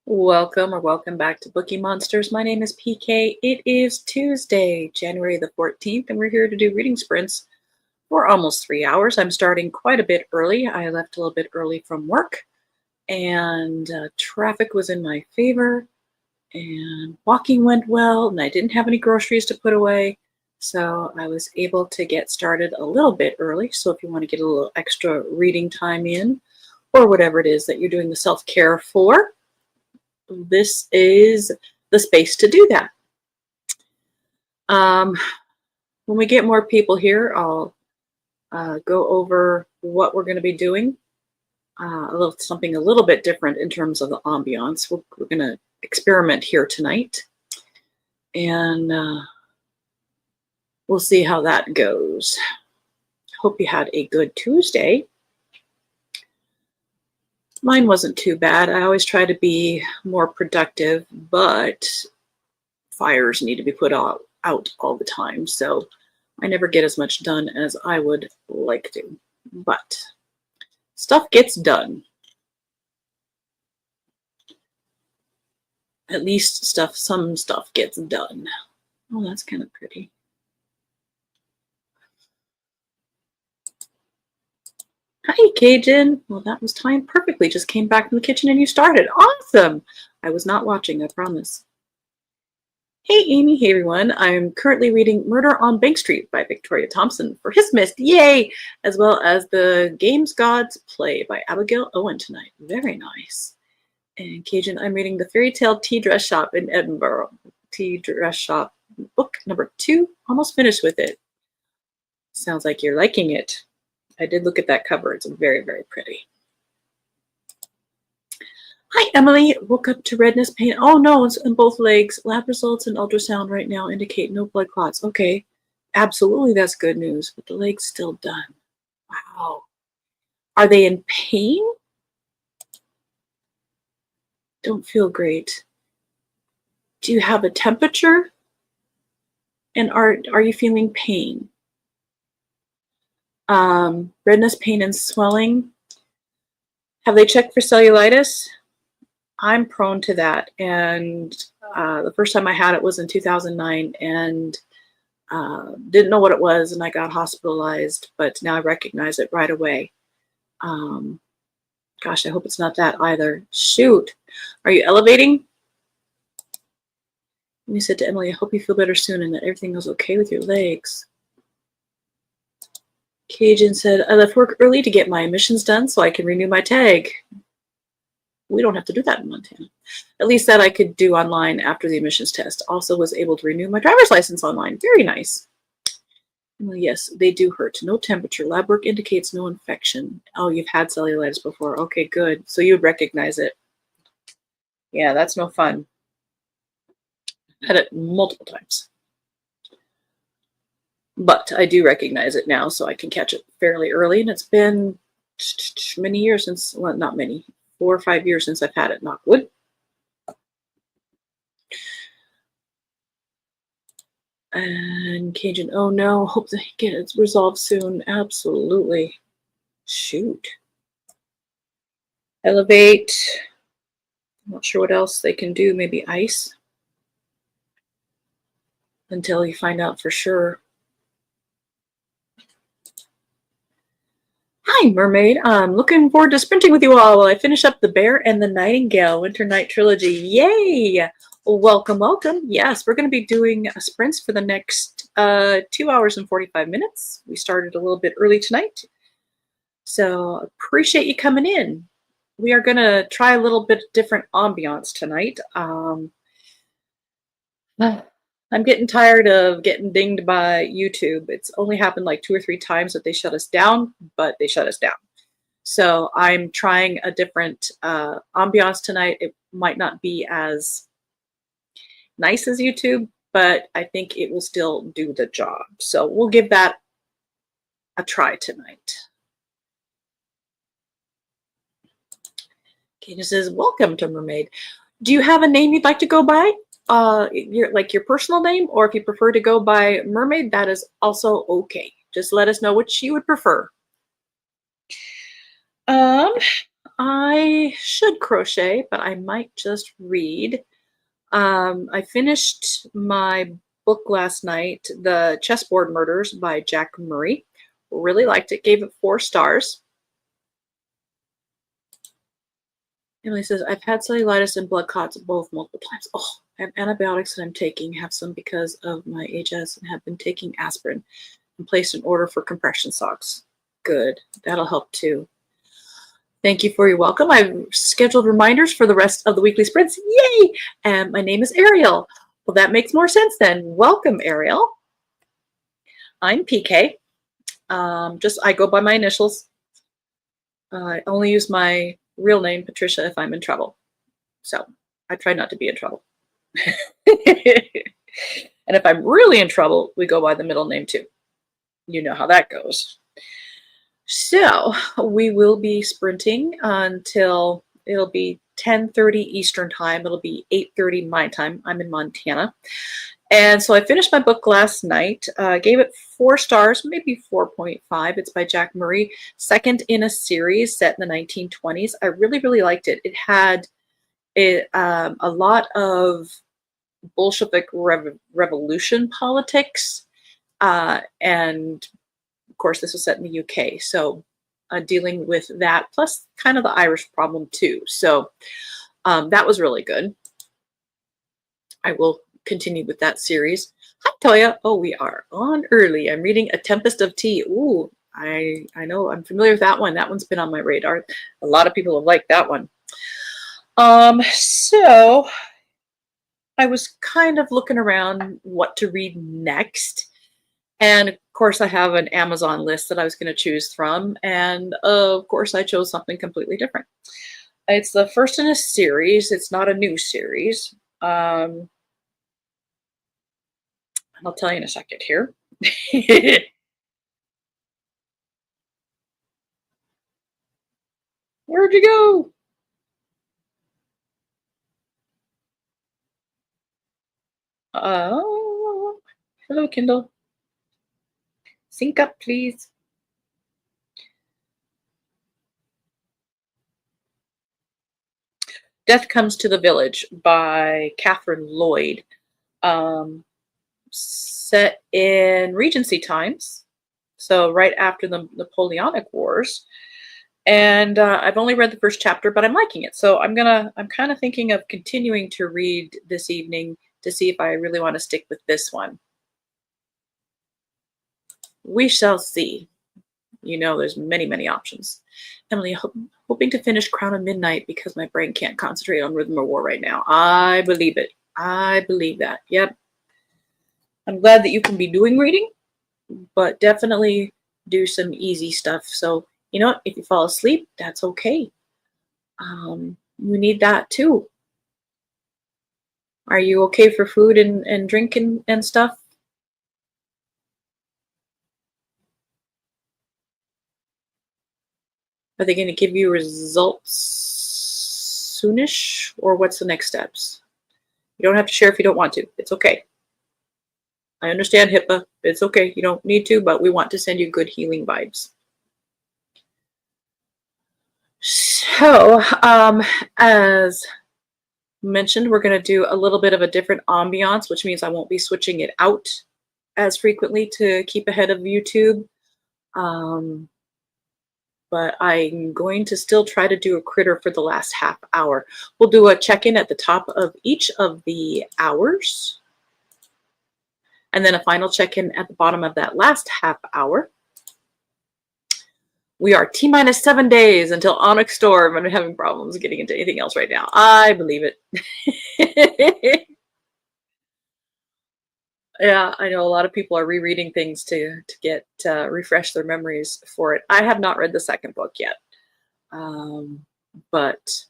Welcome or welcome back to Bookeemonsters. My name is PK. It is Tuesday, January the 14th, and we're here to do reading sprints for almost 3 hours. I'm starting quite a bit early. I left a little bit early from work, and traffic was in my favor, and walking went well, and I didn't have any groceries to put away, so I was able to get started a little bit early. So if you want to get a little extra reading time in, or whatever it is that you're doing the self-care for, this is the space to do that. When we get more people here, I'll go over what we're going to be doing. Something a little bit different in terms of the ambiance. We're going to experiment here tonight, and we'll see how that goes. Hope you had a good Tuesday. Mine wasn't too bad. I always try to be more productive, but fires need to be put out all the time. So I never get as much done as I would like to. But stuff gets done. At least some stuff gets done. Oh, that's kind of pretty. Hi, Cajun. Well, that was timed perfectly. Just came back from the kitchen and you started. Awesome. I was not watching, I promise. Hey, Amy. Hey, everyone. I'm currently reading Murder on Bank Street by Victoria Thompson for His Mist. Yay! As well as The Games Gods Play by Abigail Owen tonight. Very nice. And Cajun, I'm reading The Fairy Tale Tea Dress Shop in Edinburgh. Tea Dress Shop, book number 2. Almost finished with it. Sounds like you're liking it. I did look at that cover. It's very, very pretty. Hi, Emily. Woke up to redness pain. Oh, no, it's in both legs. Lab results and ultrasound right now indicate no blood clots. Okay, absolutely, that's good news. But the leg's still done. Wow. Are they in pain? Don't feel great. Do you have a temperature? And are you feeling pain? Redness, pain, and swelling. Have they checked for cellulitis? I'm prone to that, and the first time I had it was in 2009, and didn't know what it was, and I got hospitalized, but now I recognize it right away. Gosh, I hope it's not that either. Shoot. Are you elevating? And he said to Emily, I hope you feel better soon and that everything goes okay with your legs. Cajun said, I left work early to get my emissions done so I can renew my tag. We don't have to do that in Montana. At least that I could do online after the emissions test. Also was able to renew my driver's license online. Very nice. Well, yes, they do hurt. No temperature. Lab work indicates no infection. Oh, you've had cellulitis before. Okay, good. So you would recognize it. Yeah, that's no fun. Had it multiple times. But I do recognize it now, so I can catch it fairly early. And it's been many years since, well, not many, 4 or 5 years since I've had it, knock wood. And Cajun, oh no, hope they get it resolved soon. Absolutely. Shoot. Elevate. I'm not sure what else they can do. Maybe ice. Until you find out for sure. Hi, Mermaid. I'm looking forward to sprinting with you all while I finish up The Bear and the Nightingale Winter Night Trilogy. Yay! Welcome, welcome. Yes, we're going to be doing sprints for the next 2 hours and 45 minutes. We started a little bit early tonight, so appreciate you coming in. We are going to try a little bit different ambiance tonight. I'm getting tired of getting dinged by YouTube. It's only happened like 2 or 3 times that they shut us down, but they shut us down. So I'm trying a different ambiance tonight. It might not be as nice as YouTube, but I think it will still do the job. So we'll give that a try tonight. Katie says, welcome to Mermaid. Do you have a name you'd like to go by? Your personal name, or if you prefer to go by Mermaid, that is also okay. Just let us know which you would prefer. I should crochet, but I might just read. I finished my book last night, The Chessboard Murders by Jack Murray. Really liked it, gave it 4 stars. Emily says, I've had cellulitis and blood clots both multiple times. Oh, I have antibiotics that I'm taking, have some because of my HS, and have been taking aspirin and placed an order for compression socks. Good. That'll help too. Thank you for your welcome. I've scheduled reminders for the rest of the weekly sprints. Yay! And my name is Ariel. Well, that makes more sense then. Welcome, Ariel. I'm PK. I go by my initials. I only use my real name, Patricia, if I'm in trouble. So I try not to be in trouble. And if I'm really in trouble, we go by the middle name too. You know how that goes. So we will be sprinting until it'll be 10:30 Eastern time. It'll be 8:30 my time. I'm in Montana. And so I finished my book last night, gave it 4 stars, maybe 4.5. It's by Jack Murray, second in a series set in the 1920s. I really, really liked it. It had a lot of Bolshevik revolution politics, and of course, this was set in the UK, so dealing with that, plus kind of the Irish problem too. So that was really good. I will continue with that series. Hi, Toya. Oh, we are on early. I'm reading A Tempest of Tea. Ooh, I know. I'm familiar with that one. That one's been on my radar. A lot of people have liked that one. So I was kind of looking around what to read next. And of course, I have an Amazon list that I was going to choose from. And of course, I chose something completely different. It's the first in a series. It's not a new series. I'll tell you in a second here. Where'd you go? Hello, Kindle. Sync up, please. Death Comes to the Village by Catherine Lloyd. Set in Regency times, so right after the Napoleonic Wars. And I've only read the first chapter, but I'm liking it. So I'm kind of thinking of continuing to read this evening to see if I really want to stick with this one. We shall see. You know, there's many, many options. Emily, hoping to finish Crown of Midnight because my brain can't concentrate on Rhythm of War right now. I believe it. I believe that. Yep. I'm glad that you can be doing reading, but definitely do some easy stuff. So, you know, if you fall asleep, that's okay. You need that too. Are you okay for food and drink and stuff? Are they going to give you results soonish, or what's the next steps? You don't have to share if you don't want to. It's okay. I understand HIPAA. It's okay. You don't need to, but we want to send you good healing vibes. So, as mentioned, we're going to do a little bit of a different ambiance, which means I won't be switching it out as frequently to keep ahead of YouTube. But I'm going to still try to do a critter for the last half hour. We'll do a check-in at the top of each of the hours, and then a final check-in at the bottom of that last half hour. We are T-minus 7 days until Onyx Storm. I'm having problems getting into anything else right now. I believe it. Yeah, I know a lot of people are rereading things to get refresh their memories for it. I have not read the second book yet, but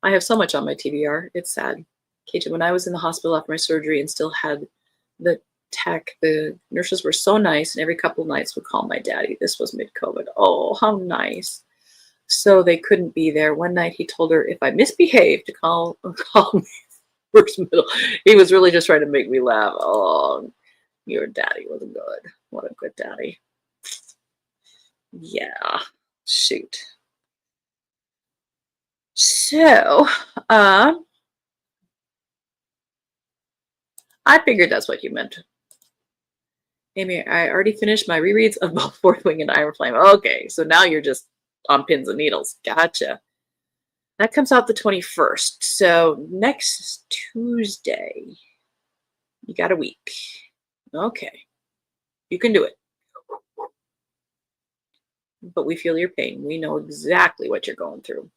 I have so much on my TBR. It's sad. KJ, when I was in the hospital after my surgery and still had the nurses were so nice, and every couple of nights would call my daddy. This was mid-COVID. Oh, how nice. So they couldn't be there. One night he told her if I misbehaved to call me first middle. He was really just trying to make me laugh. Oh, your daddy was good. What a good daddy. Yeah. Shoot. So, uh, I figured that's what you meant. Amy, I already finished my rereads of both Fourth Wing and Iron Flame. Okay, so now you're just on pins and needles. Gotcha. That comes out the 21st. So next Tuesday, you got a week. Okay, you can do it. But we feel your pain. We know exactly what you're going through.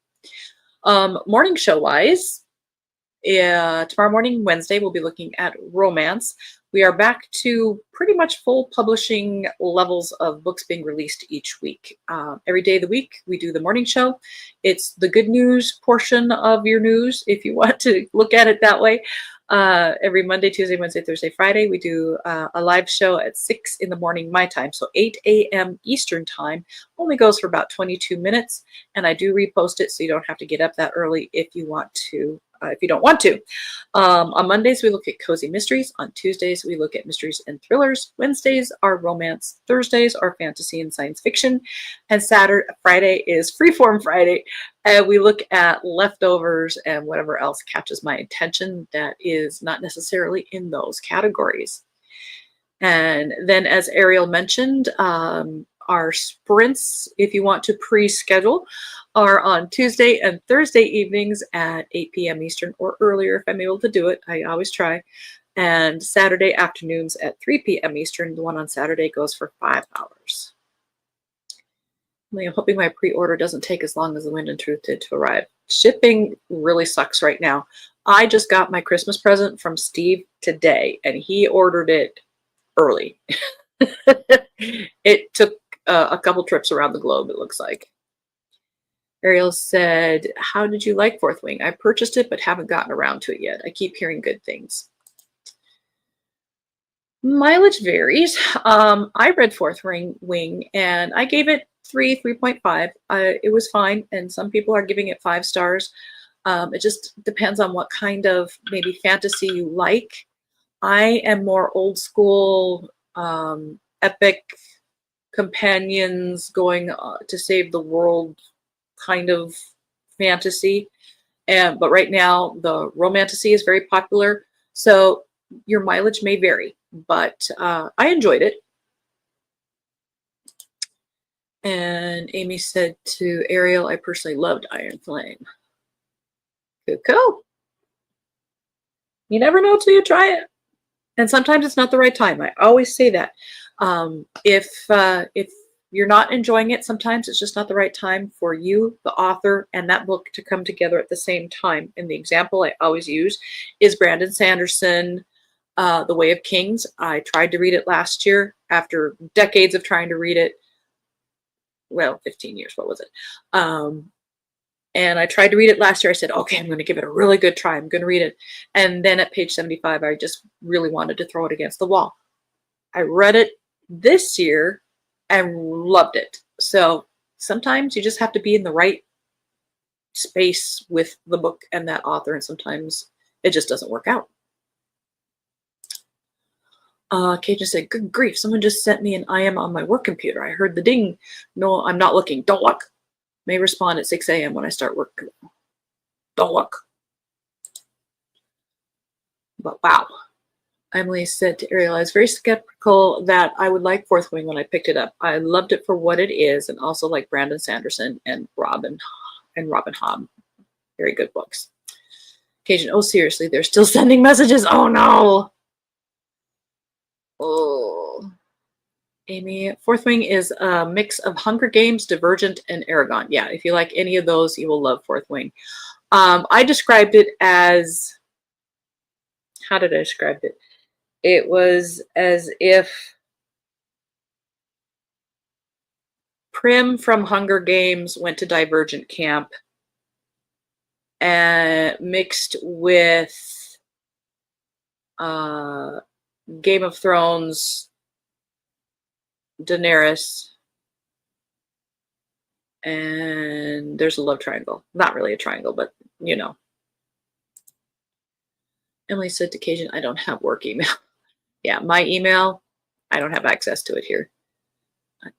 Morning show wise, tomorrow morning, Wednesday, we'll be looking at romance. We are back to pretty much full publishing levels of books being released each week. Every day of the week, we do the morning show. It's the good news portion of your news, if you want to look at it that way. Every Monday, Tuesday, Wednesday, Thursday, Friday, we do a live show at 6 in the morning, my time. So 8 a.m. Eastern time, only goes for about 22 minutes. And I do repost it so you don't have to get up that early if you want to. If you don't want to. On Mondays, we look at cozy mysteries. On Tuesdays, we look at mysteries and thrillers. Wednesdays are romance. Thursdays are fantasy and science fiction. And Friday is Freeform Friday. And we look at leftovers and whatever else catches my attention that is not necessarily in those categories. And then, as Ariel mentioned, our sprints, if you want to pre-schedule, are on Tuesday and Thursday evenings at 8 p.m. Eastern or earlier if I'm able to do it. I always try. And Saturday afternoons at 3 p.m. Eastern. The one on Saturday goes for 5 hours. I'm hoping my pre-order doesn't take as long as The Wind and Truth did to arrive. Shipping really sucks right now. I just got my Christmas present from Steve today, and he ordered it early. It took a couple trips around the globe, it looks like. Ariel said, how did you like Fourth Wing? I purchased it, but haven't gotten around to it yet. I keep hearing good things. Mileage varies. I read Fourth Wing and I gave it 3.5. It was fine. And some people are giving it 5 stars. It just depends on what kind of maybe fantasy you like. I am more old school, epic companions going to save the world kind of fantasy. But right now the romantasy is very popular, so your mileage may vary, but I enjoyed it. And Amy said to Ariel, I personally loved Iron Flame. Cool. You never know till you try it, and sometimes it's not the right time. I always say that. If you're not enjoying it, sometimes it's just not the right time for you, the author, and that book to come together at the same time. And the example I always use is Brandon Sanderson, The Way of Kings. I tried to read it last year after decades of trying to read it. Well, 15 years, what was it? And I tried to read it last year. I said, okay, I'm going to give it a really good try. I'm going to read it. And then at page 75, I just really wanted to throw it against the wall. I read it this year and loved it. So sometimes you just have to be in the right space with the book and that author, and sometimes it just doesn't work out. Cajun said, good grief, someone just sent me an IM on my work computer. I heard the ding. No, I'm not looking. Don't look. May respond at 6 a.m. when I start work. Don't look. But wow. Emily said to Ariel, I was very skeptical that I would like Fourth Wing when I picked it up. I loved it for what it is, and also like Brandon Sanderson and Robin Hobb. Very good books. Cajun, oh seriously, they're still sending messages. Oh no. Oh. Amy, Fourth Wing is a mix of Hunger Games, Divergent, and Aragon. Yeah, if you like any of those, you will love Fourth Wing. I described it as, how did I describe it? It was as if Prim from Hunger Games went to Divergent Camp and mixed with Game of Thrones, Daenerys, and there's a love triangle. Not really a triangle, but you know. Emily said to Cajun, I don't have work email. Yeah, my email, I don't have access to it here.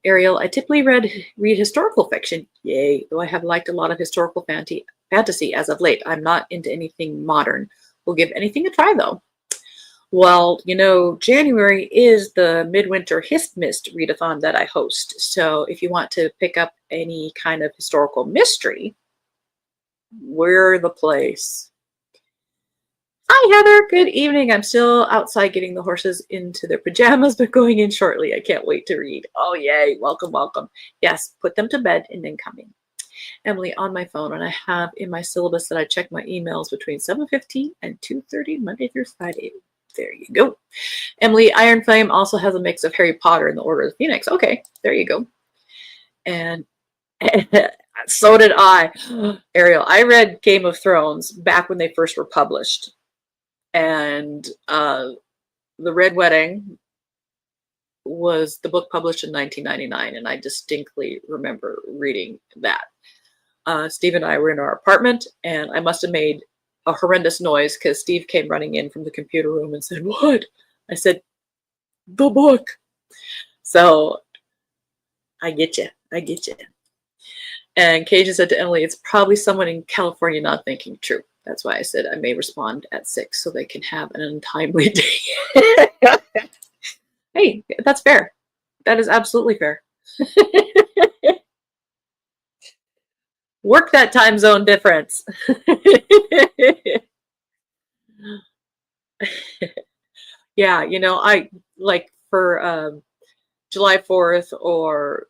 Ariel, I typically read historical fiction. Yay, though I have liked a lot of historical fantasy as of late. I'm not into anything modern. We'll give anything a try though. Well, January is the Midwinter Hist readathon that I host. So if you want to pick up any kind of historical mystery, we're the place. Hi, Heather. Good evening. I'm still outside getting the horses into their pajamas, but going in shortly. I can't wait to read. Oh, yay. Welcome, welcome. Yes, put them to bed and then come in. Emily, on my phone, and I have in my syllabus that I check my emails between 7:15 and 2:30 Monday through Friday. There you go. Emily, Iron Flame also has a mix of Harry Potter and the Order of the Phoenix. Okay, there you go. And so did I. Ariel, I read Game of Thrones back when they first were published. And The Red Wedding was the book published in 1999, and I distinctly remember reading that. Steve and I were in our apartment, and I must have made a horrendous noise because Steve came running in from the computer room and said, "What?" I said, "The book." So I get you. I get you. And Cajun said to Emily, "It's probably someone in California not thinking." True. That's why I said I may respond at 6 so they can have an untimely day. Hey, that's fair. That is absolutely fair. Work that time zone difference. Yeah, I like for July 4th or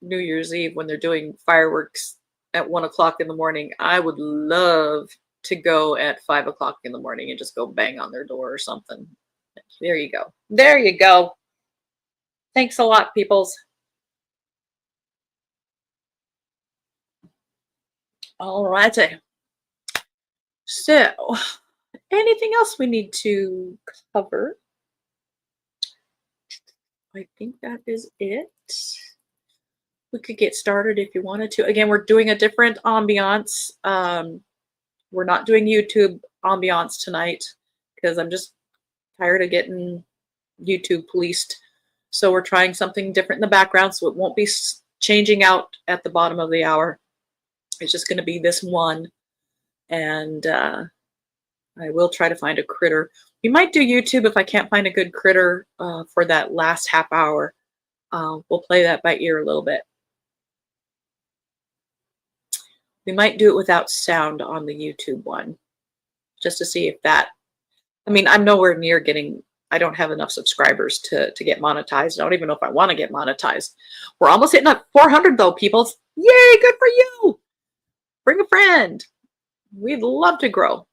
New Year's Eve when they're doing fireworks at 1 o'clock in the morning, I would love to go at 5 o'clock in the morning and just go bang on their door or something. There you go. There you go. Thanks a lot, peoples. All righty. So, anything else we need to cover? I think that is it. We could get started if you wanted to. Again, we're doing a different ambiance. We're not doing YouTube ambiance tonight because I'm just tired of getting YouTube policed. So we're trying something different in the background, so it won't be changing out at the bottom of the hour. It's just going to be this one. And I will try to find a critter. We might do YouTube if I can't find a good critter for that last half hour. We'll play that by ear a little bit. We might do it without sound on the YouTube one, just to see if that, I'm nowhere near getting, I don't have enough subscribers to get monetized. I don't even know if I want to get monetized. We're almost hitting up 400 though, people. Yay, good for you. Bring a friend. We'd love to grow.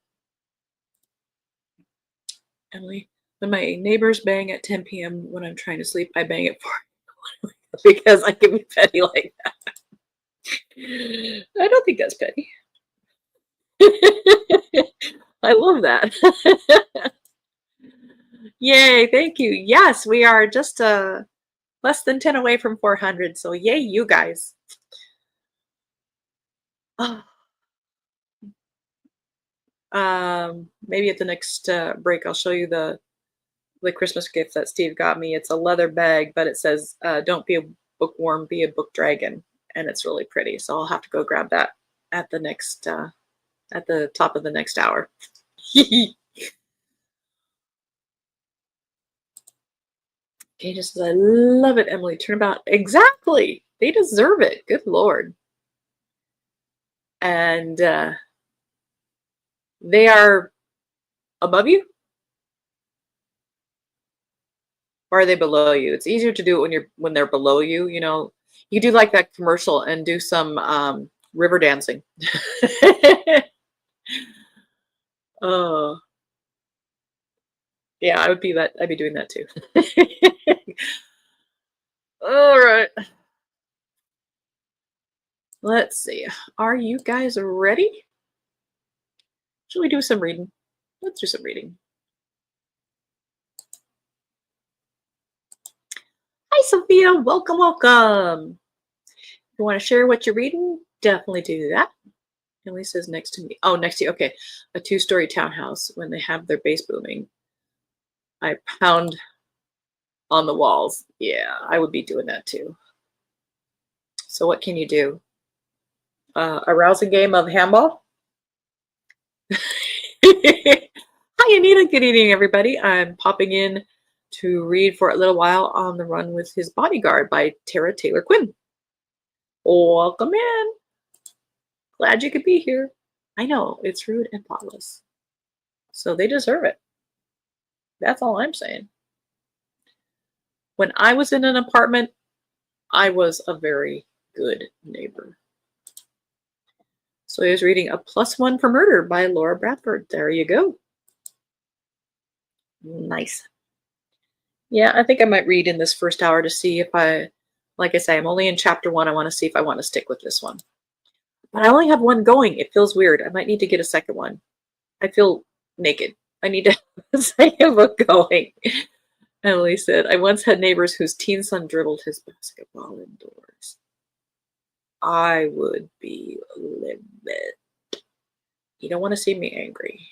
Emily, when my neighbors bang at 10 p.m. when I'm trying to sleep, I bang at 4 because I can be petty like that. I don't think that's petty. I love that. Yay, thank you. Yes, we are just less than 10 away from 400. So yay, you guys. Maybe at the next break, I'll show you the Christmas gift that Steve got me. It's a leather bag, but it says, "Don't be a bookworm, be a book dragon." And it's really pretty. So I'll have to go grab that at the next, at the top of the next hour. Okay, just says, "I love it, Emily. Turnabout." Exactly. They deserve it. Good Lord. And they are above you? Or are they below you? It's easier to do it when they're below you, You do like that commercial and do some river dancing. Oh. Yeah, I'd be doing that too. All right. Let's see. Are you guys ready? Should we do some reading? Let's do some reading. Hi, Sophia. Welcome, welcome. If you want to share what you're reading, definitely do that. Emily says next to me. Oh, next to you. Okay. A 2-story townhouse when they have their bass booming. I pound on the walls. Yeah, I would be doing that too. So what can you do? A rousing game of handball? Hi, Anita. Good evening, everybody. I'm popping in to read for a little while On the Run with His Bodyguard by Tara Taylor Quinn. Welcome in. Glad you could be here. I know, it's rude and thoughtless. So they deserve it. That's all I'm saying. When I was in an apartment, I was a very good neighbor. So I was reading A Plus One for Murder by Laura Bradford. There you go. Nice. Yeah, I think I might read in this first hour to see if like I say, I'm only in chapter 1. I want to see if I want to stick with this one. But I only have one going. It feels weird. I might need to get a second one. I feel naked. I need to have a second book going. Emily said, I once had neighbors whose teen son dribbled his basketball indoors. I would be livid. You don't want to see me angry.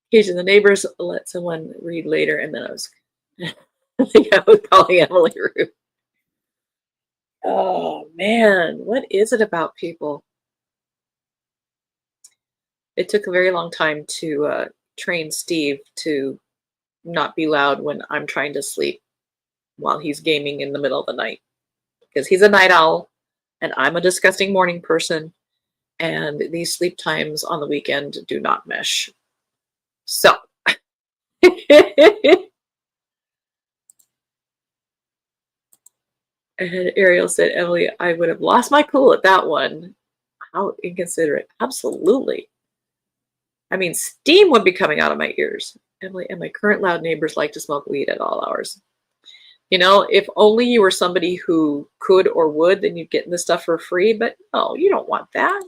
Occasionally, the neighbors let someone read later, and then I think I was calling Emily rude. Oh man, what is it about people? It took a very long time to train Steve to not be loud when I'm trying to sleep while he's gaming in the middle of the night, because he's a night owl and I'm a disgusting morning person, and these sleep times on the weekend do not mesh. So and Ariel said, Emily, I would have lost my cool at that one. How inconsiderate. Absolutely. I mean, steam would be coming out of my ears. Emily, and my current loud neighbors like to smoke weed at all hours. You know, if only you were somebody who could or would, then you'd get this stuff for free. But no, you don't want that.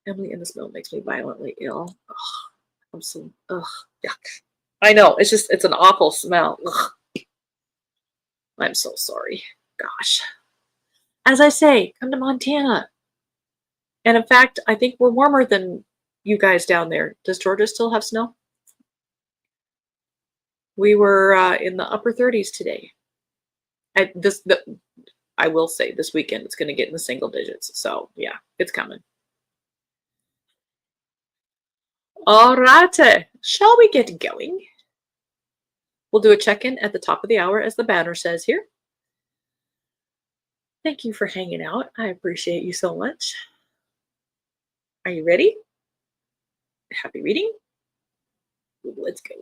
Emily, and the smell makes me violently ill. Ugh, I'm so, ugh, yuck. I know, it's an awful smell. Ugh. I'm so sorry. Gosh. As I say, come to Montana. And in fact, I think we're warmer than you guys down there. Does Georgia still have snow? We were in the upper 30s today. I will say this weekend it's going to get in the single digits. So yeah, it's coming. All right, shall we get going? We'll do a check-in at the top of the hour, as the banner says here. Thank you for hanging out. I appreciate you so much. Are you ready? Happy reading? Let's go.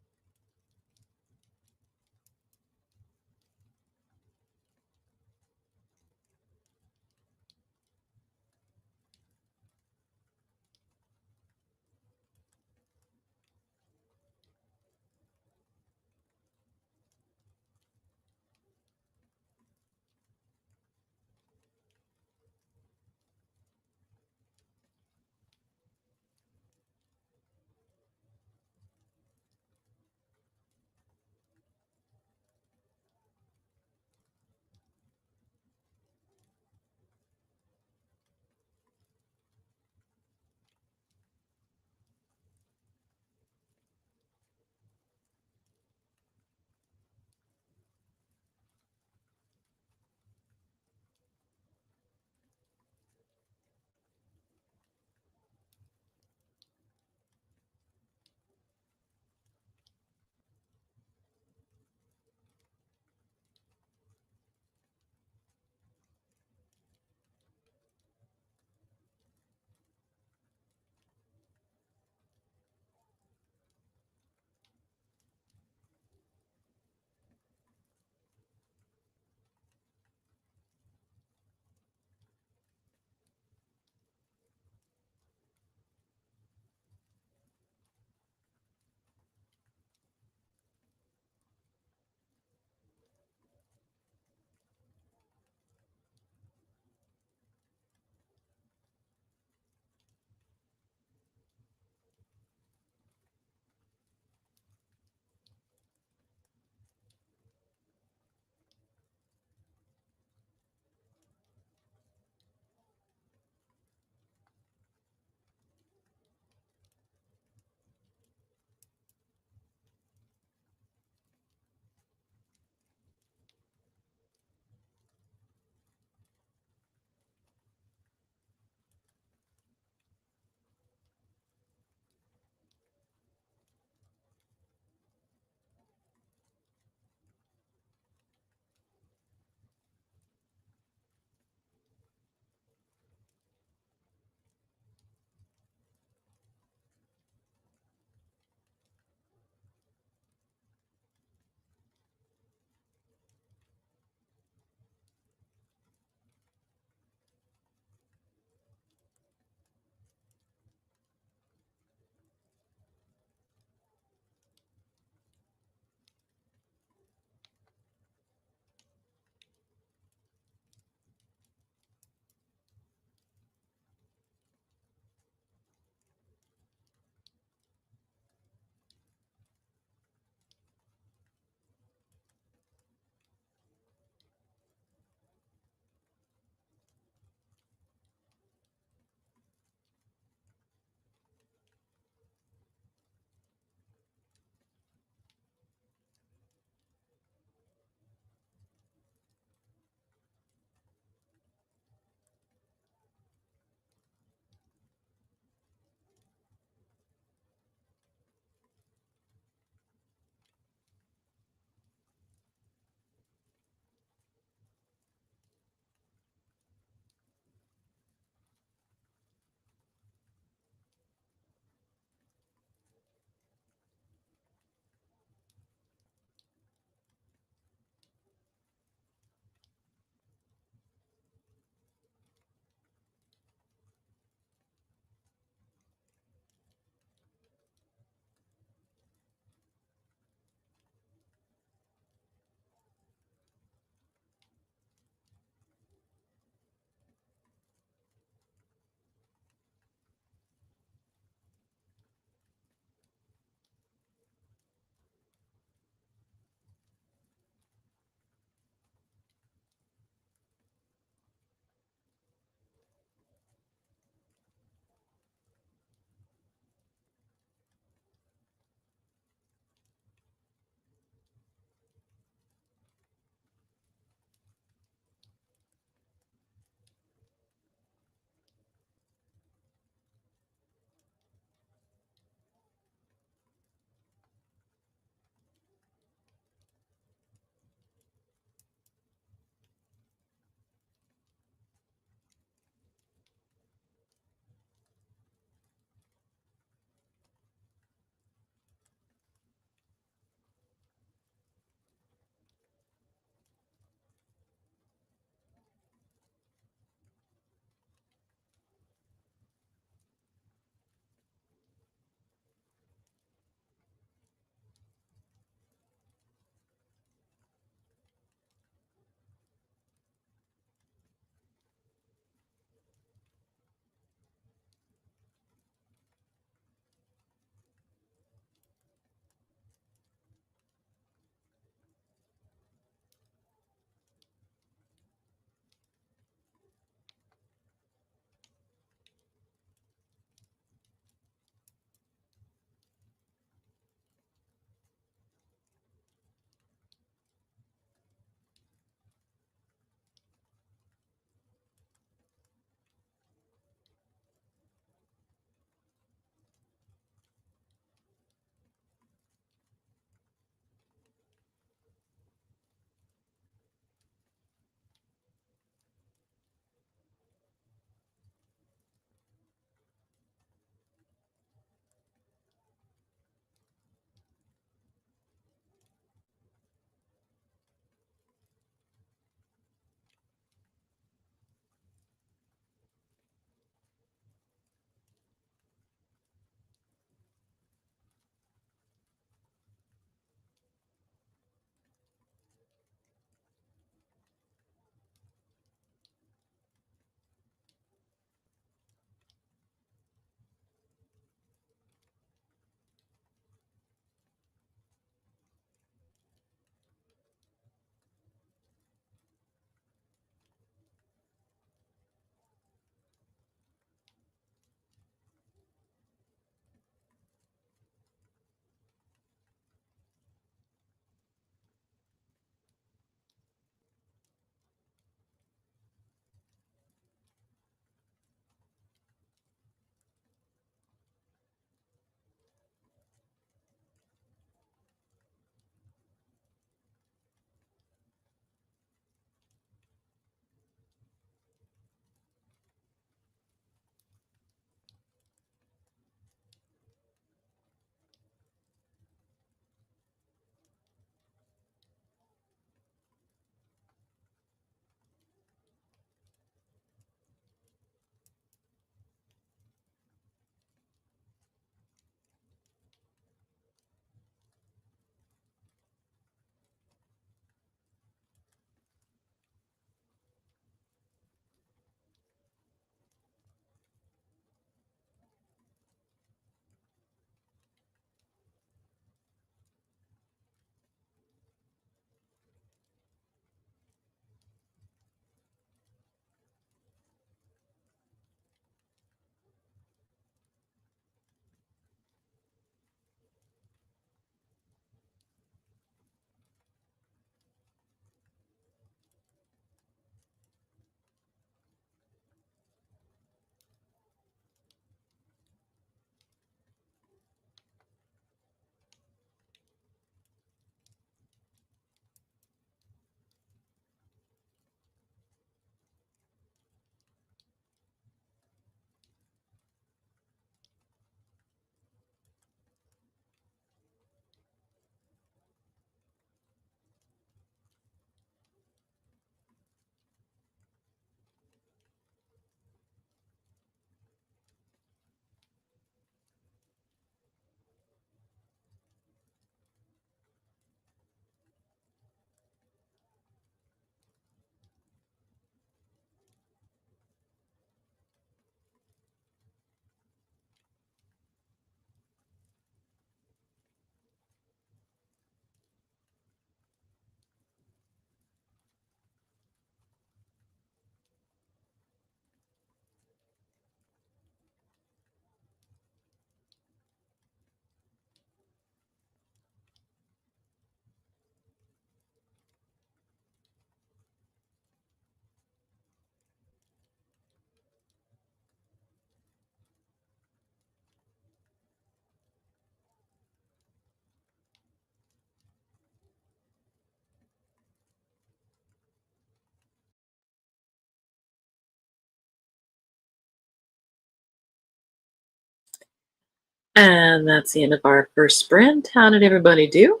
And that's the end of our first sprint. How did everybody do?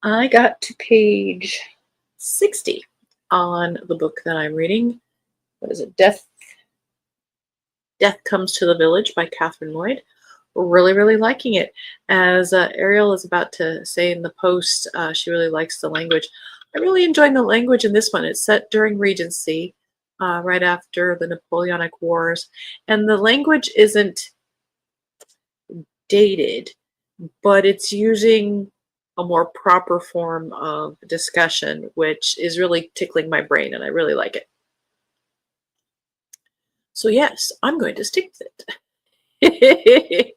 I got to page 60 on the book that I'm reading. What is it? Death Comes to the Village by Catherine Lloyd. Really, really liking it. As Ariel is about to say in the post, she really likes the language. I'm really enjoying the language in this one. It's set during Regency, right after the Napoleonic Wars. And the language isn't dated, but it's using a more proper form of discussion, which is really tickling my brain, and I really like it. So yes, I'm going to stick with it.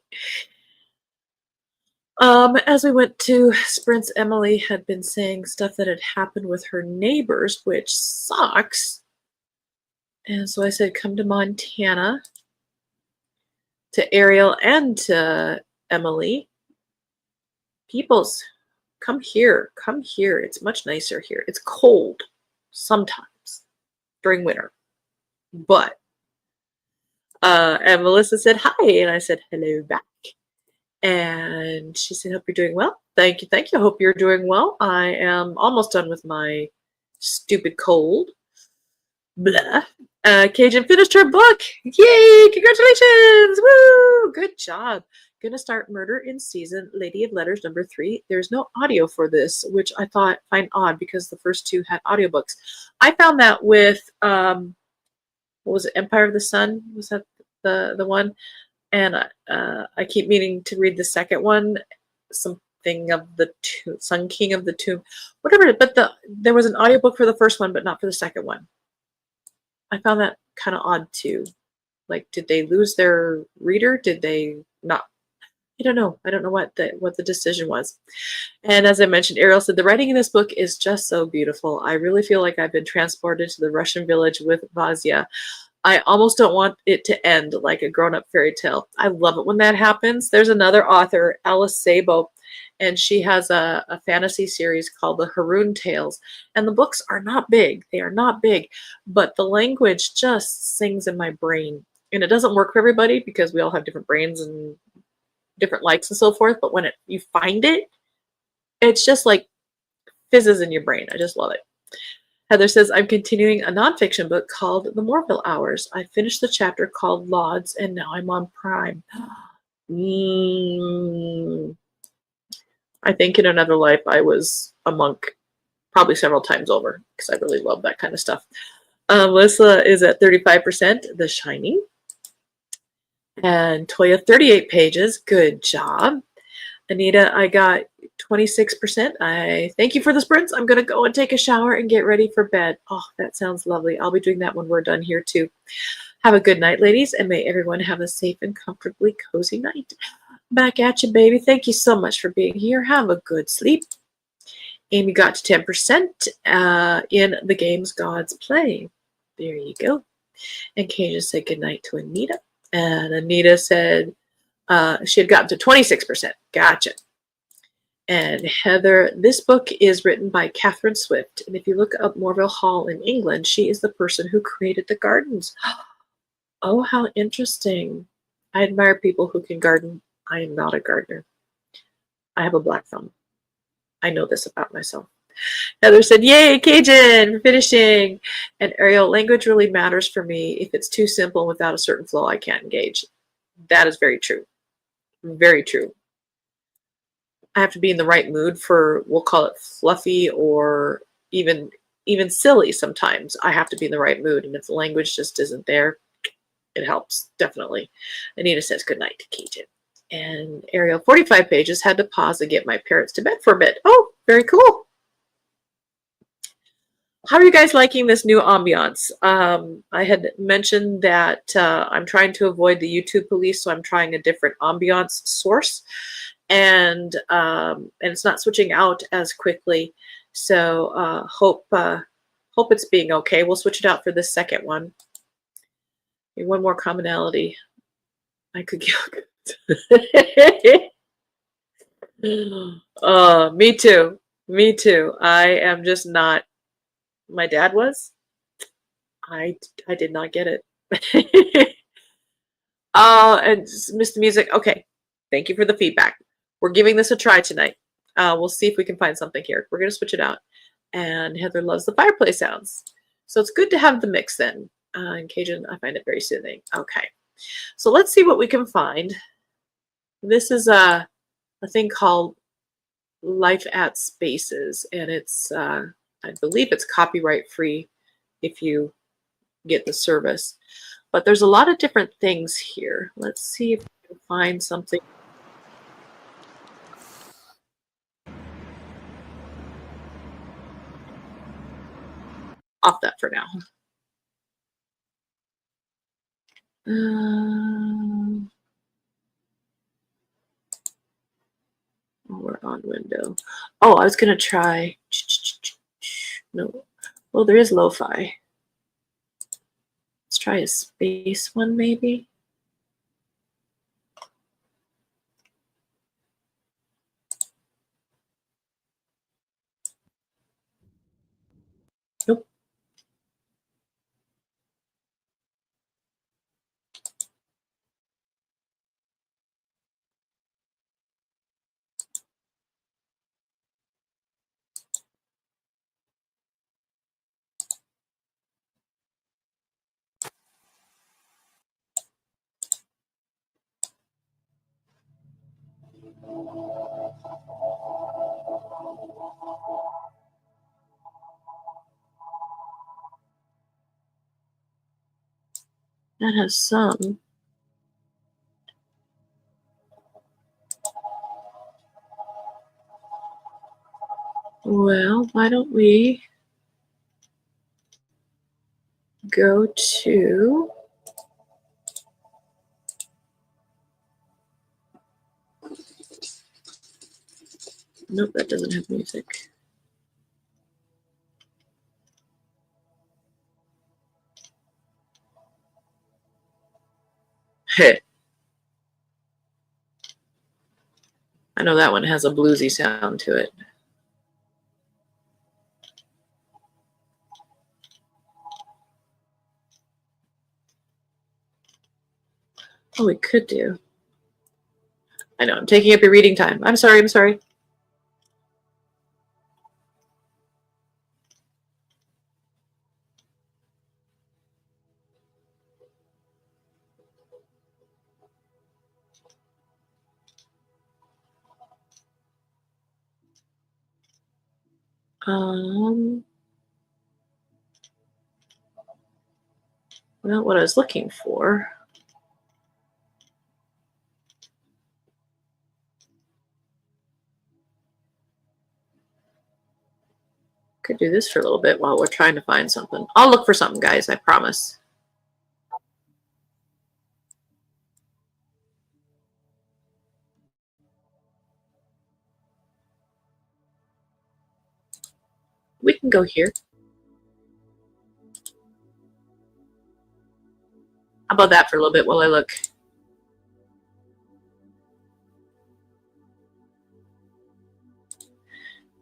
As we went to sprints, Emily had been saying stuff that had happened with her neighbors, which sucks. And so I said, come to Montana, to Ariel and to Emily. Peoples, come here. Come here. It's much nicer here. It's cold sometimes during winter. But, and Melissa said, hi. And I said, hello back. And she said, hope you're doing well. Thank you. Thank you. Hope you're doing well. I am almost done with my stupid cold. Blah. Cajun finished her book. Yay! Congratulations! Woo! Good job. Gonna start Murder in Season, Lady of Letters #3. There's no audio for this, which I find odd because the first two had audiobooks. I found that with what was it, Empire of the Sun? Was that the one? And I keep meaning to read the second one, something of the Sun King of the Tomb, whatever. But there was an audiobook for the first one, but not for the second one. I found that kind of odd too. Like, did they lose their reader? Did they not? I don't know. I don't know what the decision was. And as I mentioned, Ariel said, the writing in this book is just so beautiful. I really feel like I've been transported to the Russian village with Vazia. I almost don't want it to end like a grown-up fairy tale. I love it when that happens. There's another author, Alice Sabo, and she has a fantasy series called the Haroon Tales. And the books are not big. They are not big, but the language just sings in my brain. And it doesn't work for everybody because we all have different brains and different likes and so forth. But when you find it, it's just like fizzes in your brain. I just love it. Heather says, I'm continuing a nonfiction book called The Morville Hours. I finished the chapter called Lauds, and now I'm on Prime. I think in another life I was a monk, probably several times over, because I really love that kind of stuff. Melissa is at 35%, The Shining. And Toya, 38 pages. Good job. Anita, I got 26%. I thank you for the sprints. I'm going to go and take a shower and get ready for bed. Oh, that sounds lovely. I'll be doing that when we're done here too. Have a good night, ladies, and may everyone have a safe and comfortably cozy night. Back at you, baby. Thank you so much for being here. Have a good sleep. Amy got to 10% in the games Gods Play. There you go. And Kay just said goodnight to Anita. And Anita said she had gotten to 26%. Gotcha. And Heather, this book is written by Catherine Swift. And if you look up Morville Hall in England, she is the person who created the gardens. Oh, how interesting. I admire people who can garden. I am not a gardener. I have a black thumb. I know this about myself. Heather said, yay, Cajun, finishing. And Ariel, language really matters for me. If it's too simple and without a certain flow, I can't engage. That is very true. Very true. I have to be in the right mood for, we'll call it fluffy or even silly sometimes. I have to be in the right mood. And if the language just isn't there, it helps, definitely. Anita says, good night to Cajun. And Ariel, 45 pages, had to pause and get my parents to bed for a bit. Oh, very cool. How are you guys liking this new ambiance? I had mentioned that I'm trying to avoid the YouTube police, so I'm trying a different ambiance source. And it's not switching out as quickly. So hope it's being okay. We'll switch it out for the second one. One more commonality. I could get. Me too. Me too. I am just not. My dad was. I did not get it. Oh, and missed the music. Okay. Thank you for the feedback. We're giving this a try tonight. We'll see if we can find something here. We're going to switch it out. And Heather loves the fireplace sounds. So it's good to have the mix then. In Cajun, I find it very soothing. Okay. So let's see what we can find. This is a thing called Life at Spaces, and it's, I believe it's copyright free if you get the service. But there's a lot of different things here. Let's see if we can find something. Off that for now. We're on window. Oh, I was gonna try. No. Well, there is lo-fi. Let's try a space one, maybe. Nope. That has some. Well, why don't we go to nope, that doesn't have music. Hey. I know that one has a bluesy sound to it. Oh, we could do. I know, I'm taking up your reading time. I'm sorry, I'm sorry. Well, what I was looking for. Could do this for a little bit while we're trying to find something. I'll look for something, guys, I promise. We can go here. How about that for a little bit while I look?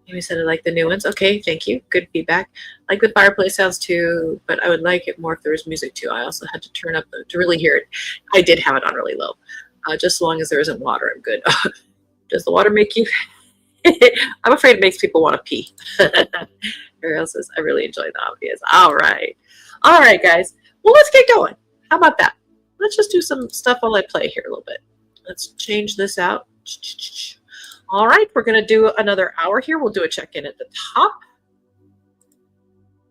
Amy said I like the new ones. Okay, thank you. Good feedback. I like the fireplace sounds too, but I would like it more if there was music too. I also had to turn up to really hear it. I did have it on really low. Just as long as there isn't water, I'm good. Does the water make you? I'm afraid it makes people want to pee. Ariel says, I really enjoy the obvious. All right. All right, guys. Well, let's get going. How about that? Let's just do some stuff while I play here a little bit. Let's change this out. All right, we're going to do another hour here. We'll do a check-in at the top.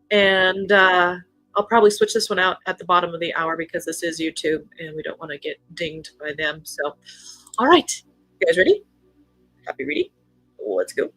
And I'll probably switch this one out at the bottom of the hour because this is YouTube and we don't want to get dinged by them. So, all right. You guys ready? Happy reading? Let's go.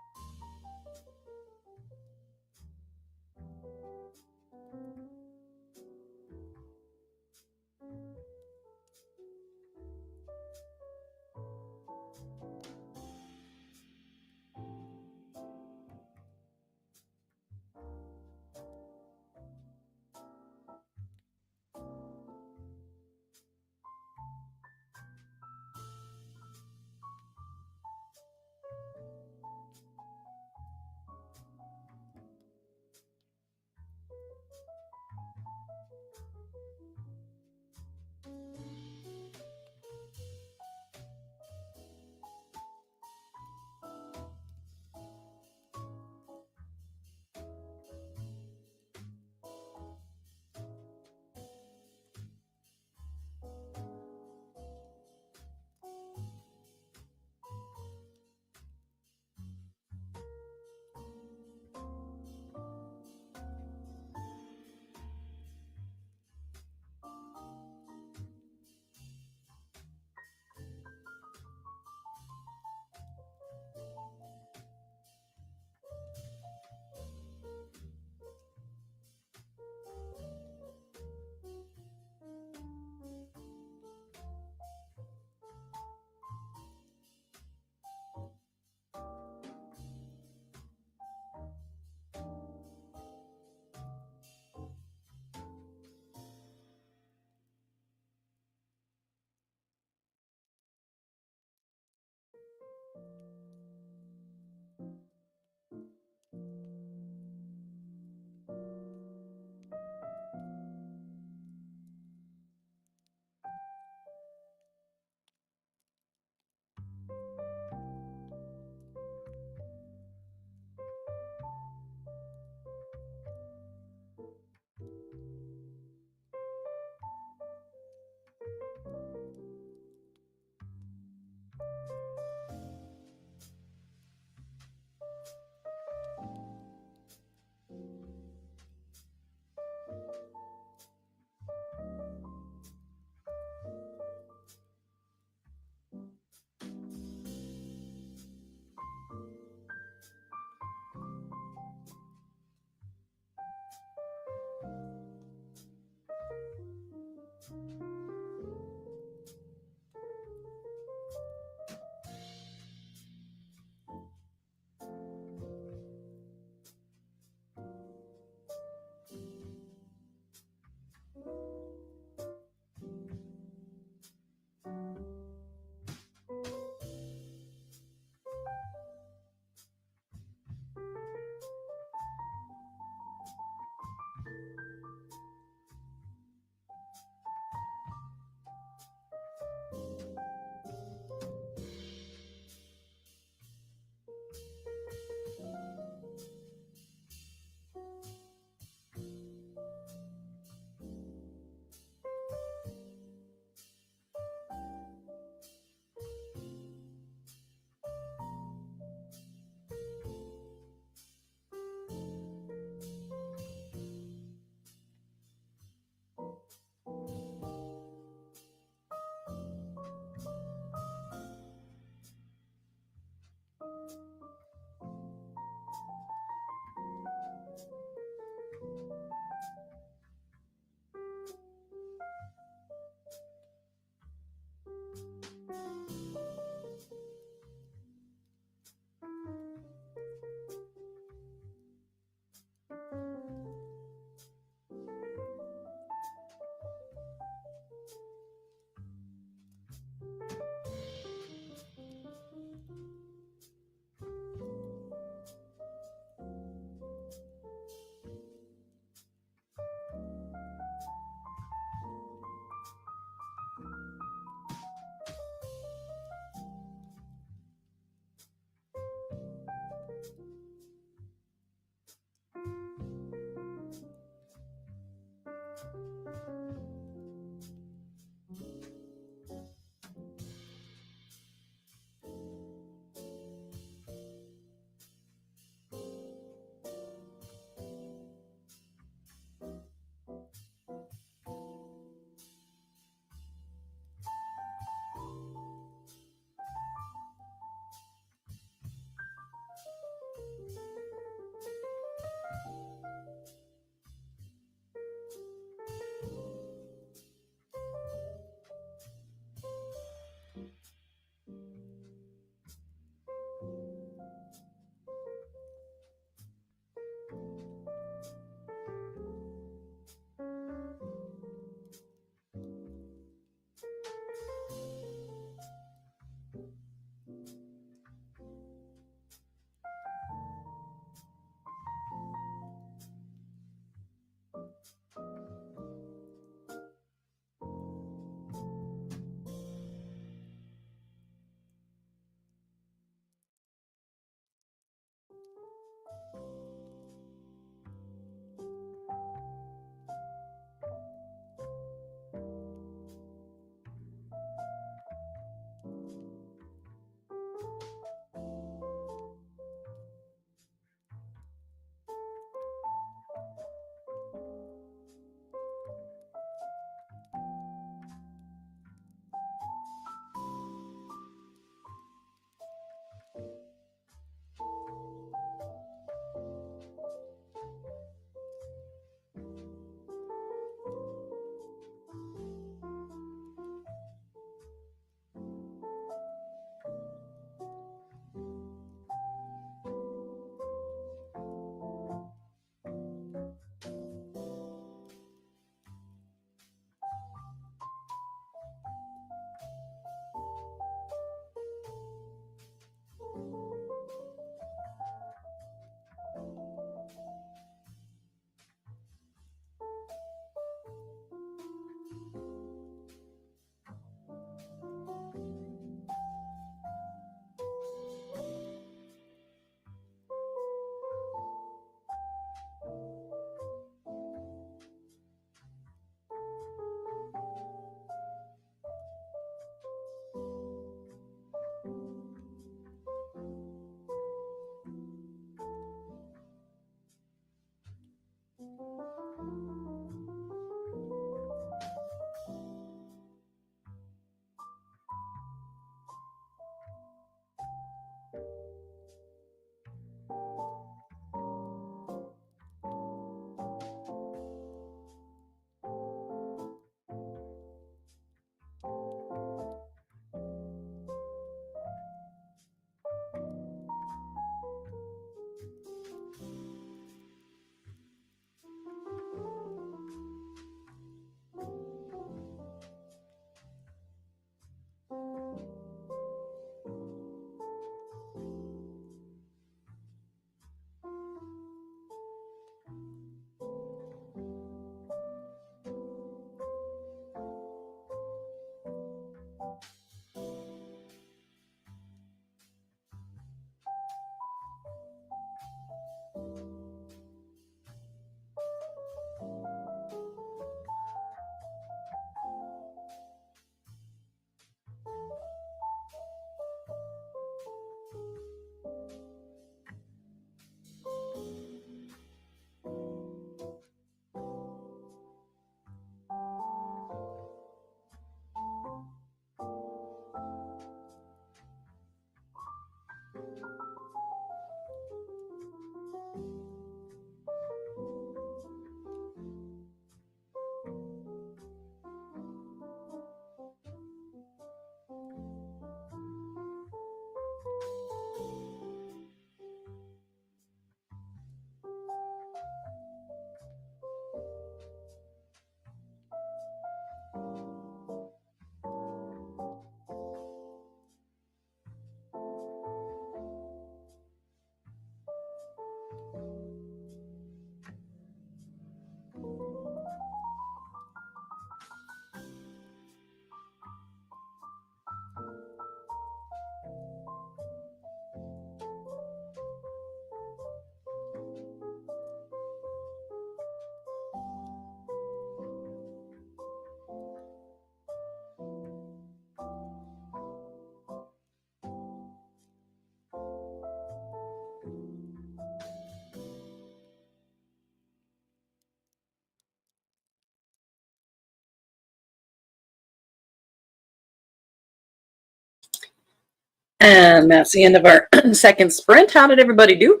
And that's the end of our second sprint. How did everybody do?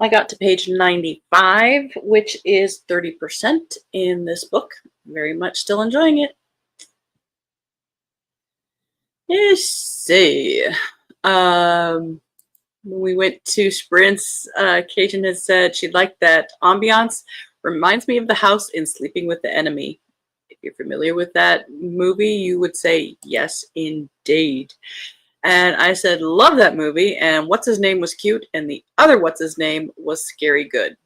I got to page 95, which is 30% in this book. Very much still enjoying it. Let's see. When we went to sprints, Cajun had said she'd like that ambiance. Reminds me of the house in Sleeping with the Enemy. If you're familiar with that movie, you would say yes, indeed. And I said, love that movie. And what's his name was cute. And the other what's his name was scary good.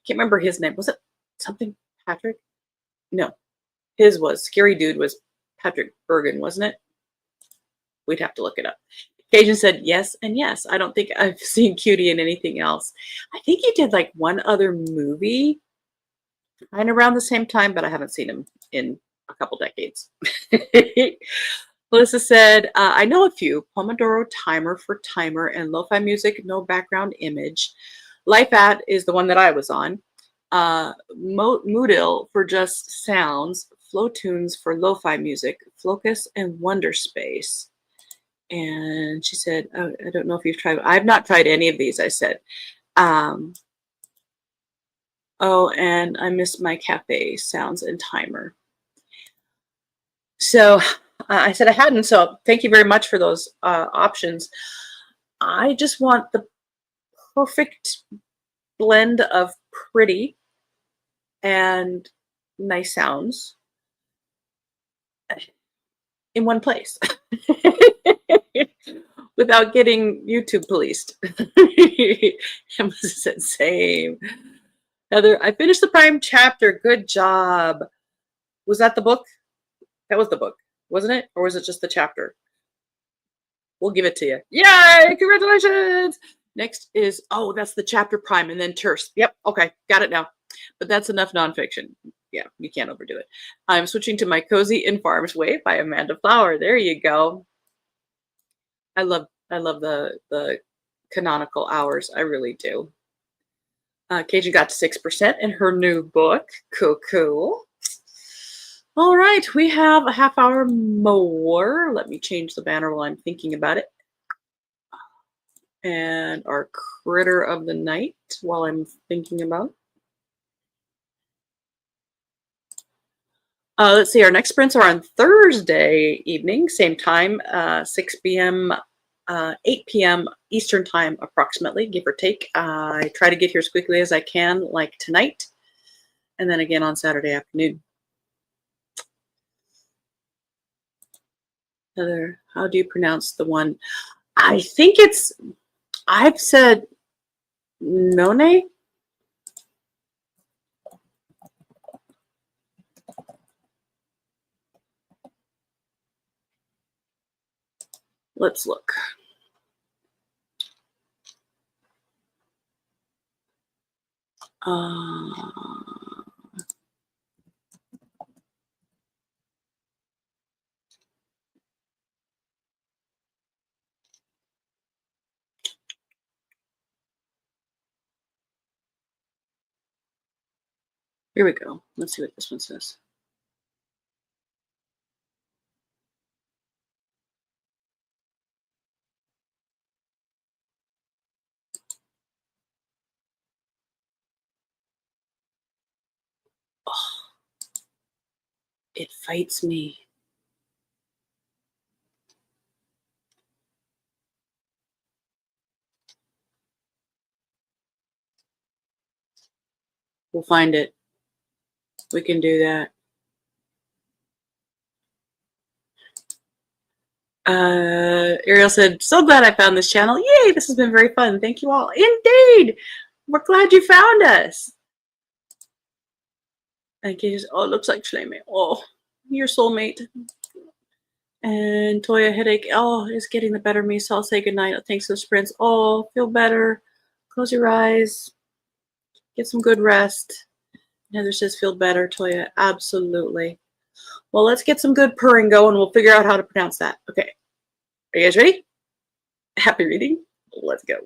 Can't remember his name. Was it something Patrick? No, his was Scary Dude was Patrick Bergen, wasn't it? We'd have to look it up. Cajun said yes and yes. I don't think I've seen Cutie in anything else. I think he did like one other movie kind of around the same time, but I haven't seen him in a couple decades. Melissa said, I know a few. Pomodoro timer for timer and lo-fi music, no background image. Life at is the one that I was on. Moodle for just sounds. Flow tunes for lo-fi music. Flocus and Wonder Space. And she said, oh, I don't know if you've tried. I've not tried any of these, I said. Oh, and I missed my cafe sounds and timer. So I said I hadn't. So thank you very much for those options. I just want the perfect blend of pretty and nice sounds in one place without getting YouTube policed. Emma said same. Heather, I finished the prime chapter. Good job. Was that the book? That was the book, wasn't it? Or was it just the chapter? We'll give it to you. Yay! Congratulations! Next is, oh, that's the chapter prime and then terse. Yep, okay, got it now. But that's enough nonfiction. Yeah, you can't overdo it. I'm switching to My Cozy in Farm's Way by Amanda Flower. There you go. I love the canonical hours. I really do. Cajun got to 6% in her new book. Cool. All right, we have a half hour more. Let me change the banner while I'm thinking about it. And our critter of the night while I'm thinking about. Let's see, our next sprints are on Thursday evening, same time, 6 p.m., 8 p.m. Eastern time, approximately, give or take. I try to get here as quickly as I can, like tonight, and then again on Saturday afternoon. Heather, how do you pronounce the one? I think it's, I've said None. Let's look. Here we go. Let's see what this one says. Oh, it fights me. We'll find it. We can do that. Ariel said, so glad I found this channel. Yay, this has been very fun. Thank you all. Indeed. We're glad you found us. And Katie, oh, it looks like Shlamey. Oh, your soulmate. And Toya headache. Oh, is getting the better of me. So I'll say goodnight. Thanks for the sprints. Oh, feel better. Close your eyes. Get some good rest. Heather says, feel better, Toya. Absolutely. Well, let's get some good purring going. We'll figure out how to pronounce that. Okay. Are you guys ready? Happy reading. Let's go.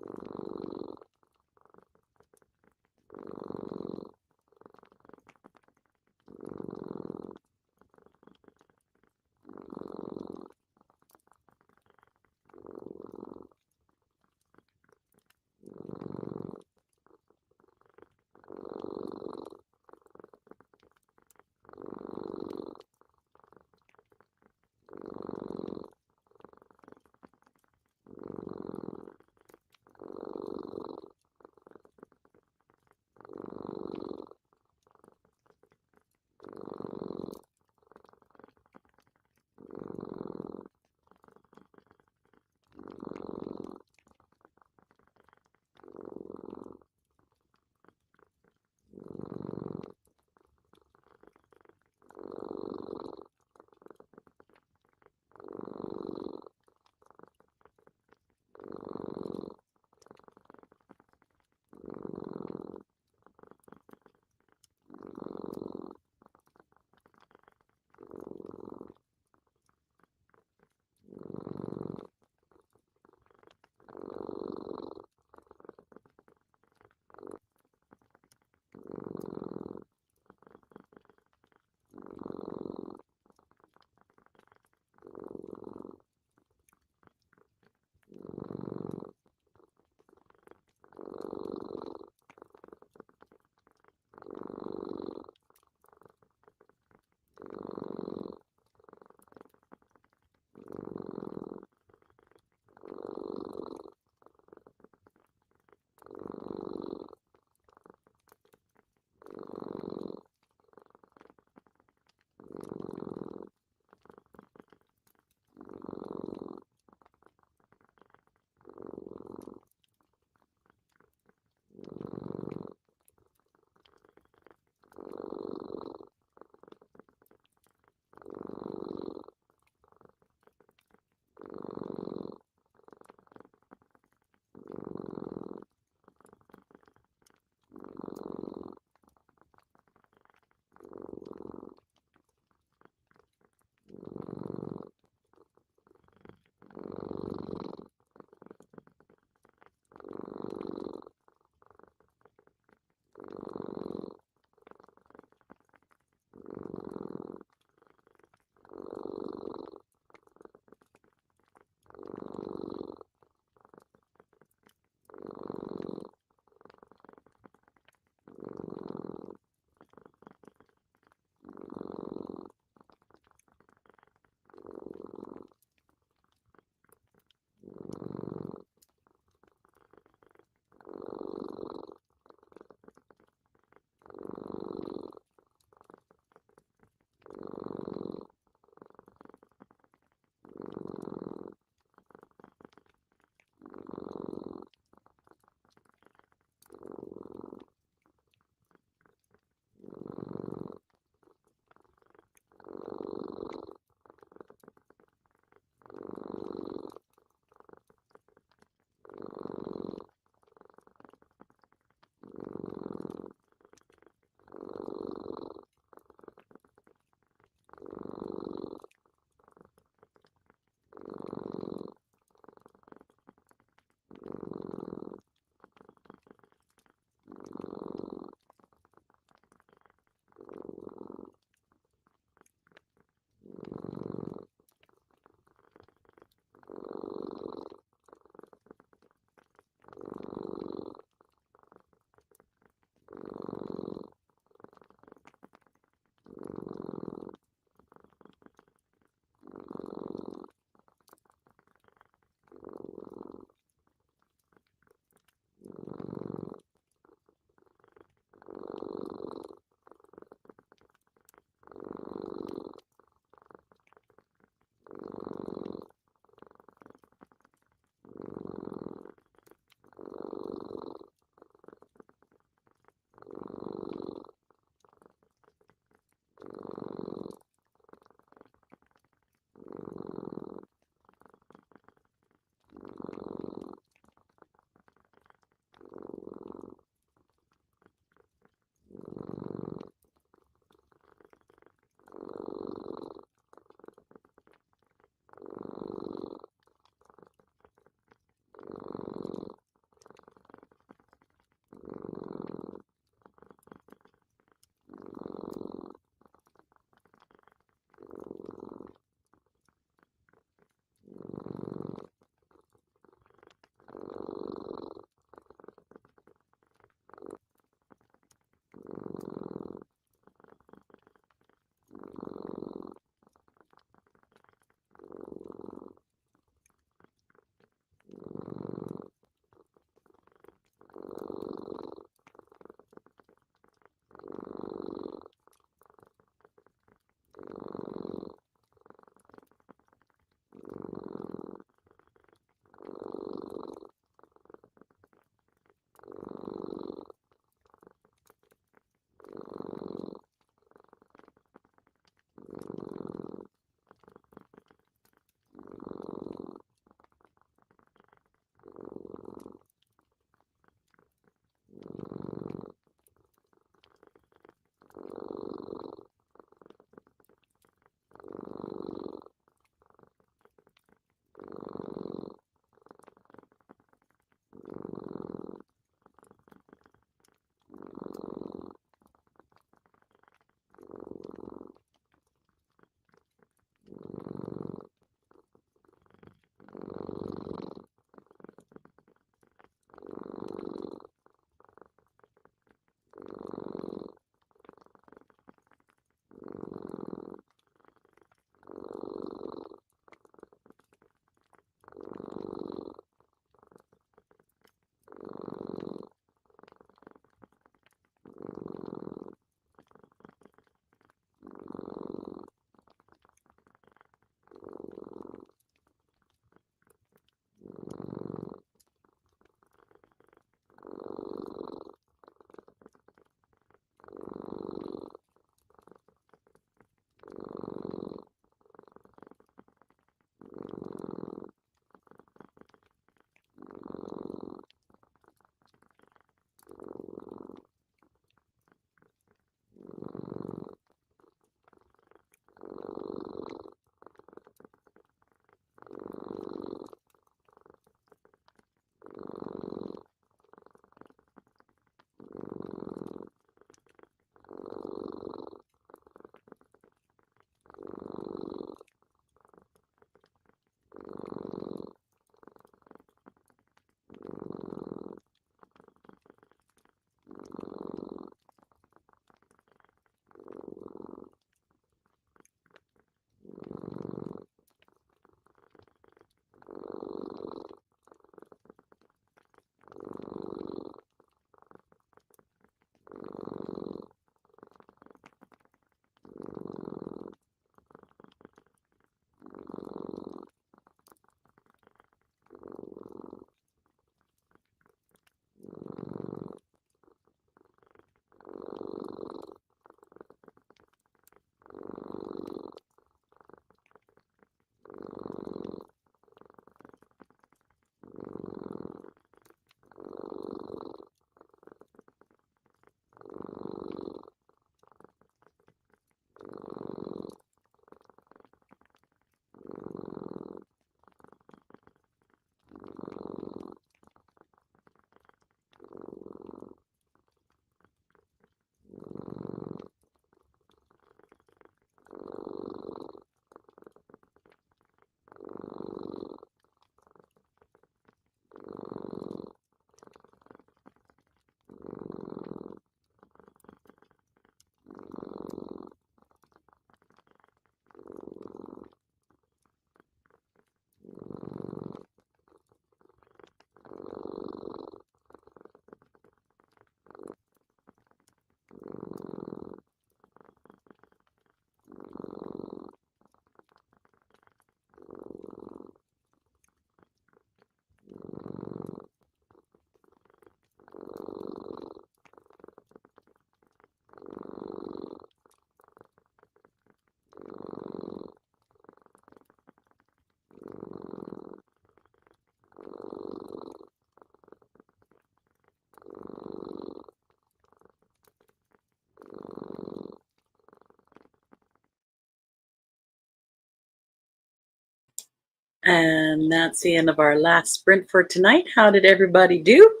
And that's the end of our last sprint for tonight. How did everybody do?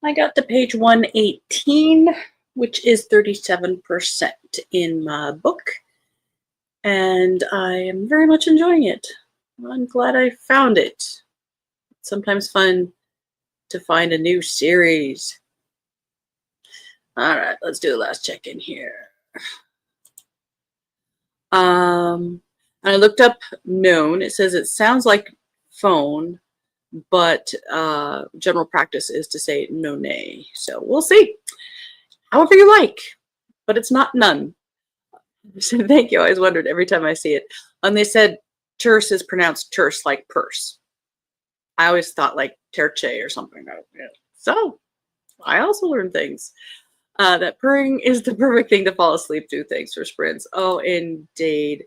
I got to page 118, which is 37% in my book. And I am very much enjoying it. I'm glad I found it. It's sometimes fun to find a new series. All right, let's do the last check-in here. I looked up known. It says it sounds like phone, but general practice is to say no nay. So we'll see. However you like, but it's not none. So thank you. I always wondered every time I see it. And they said terse is pronounced terse, like purse. I always thought like terche or something. So I also learned things. That purring is the perfect thing to fall asleep to. Thanks for sprints. Oh, indeed.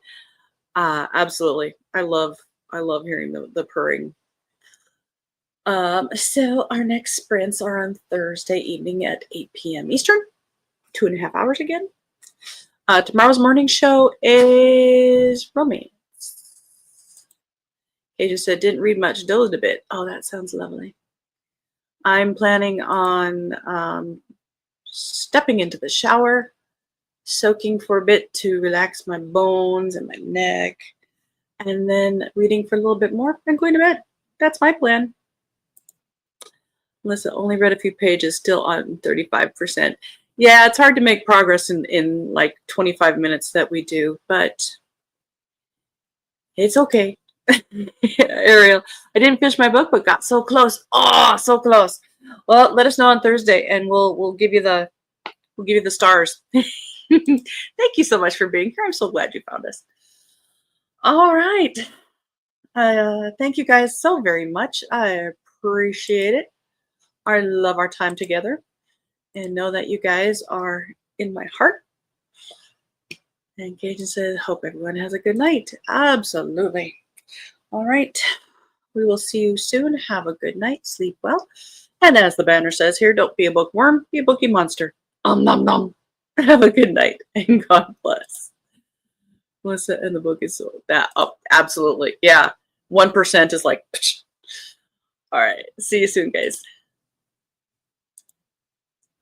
Absolutely. I love hearing the purring. So our next sprints are on Thursday evening at 8 p.m. Eastern, 2.5 hours again. Tomorrow's morning show is romance. Kay just said, didn't read much, dozed a bit. Oh, that sounds lovely. I'm planning on stepping into the shower, soaking for a bit to relax my bones and my neck, and then reading for a little bit more and going to bed. That's my plan. Melissa only read a few pages, still on 35%. Yeah, it's hard to make progress in like 25 minutes that we do, but it's okay. Ariel, I didn't finish my book, but got so close. Oh, so close. Well, let us know on Thursday, and we'll give you the stars. Thank you so much for being here. I'm so glad you found us. All right. Thank you guys so very much. I appreciate it. I love our time together, and know that you guys are in my heart. And Cajun says, hope everyone has a good night. Absolutely. All right. We will see you soon. Have a good night. Sleep well. And as the banner says here, don't be a bookworm, be a bookie monster. Nom nom. Have a good night and God bless. Melissa, and the book is so that. Oh, absolutely. Yeah. 1% is like, psh. All right. See you soon, guys.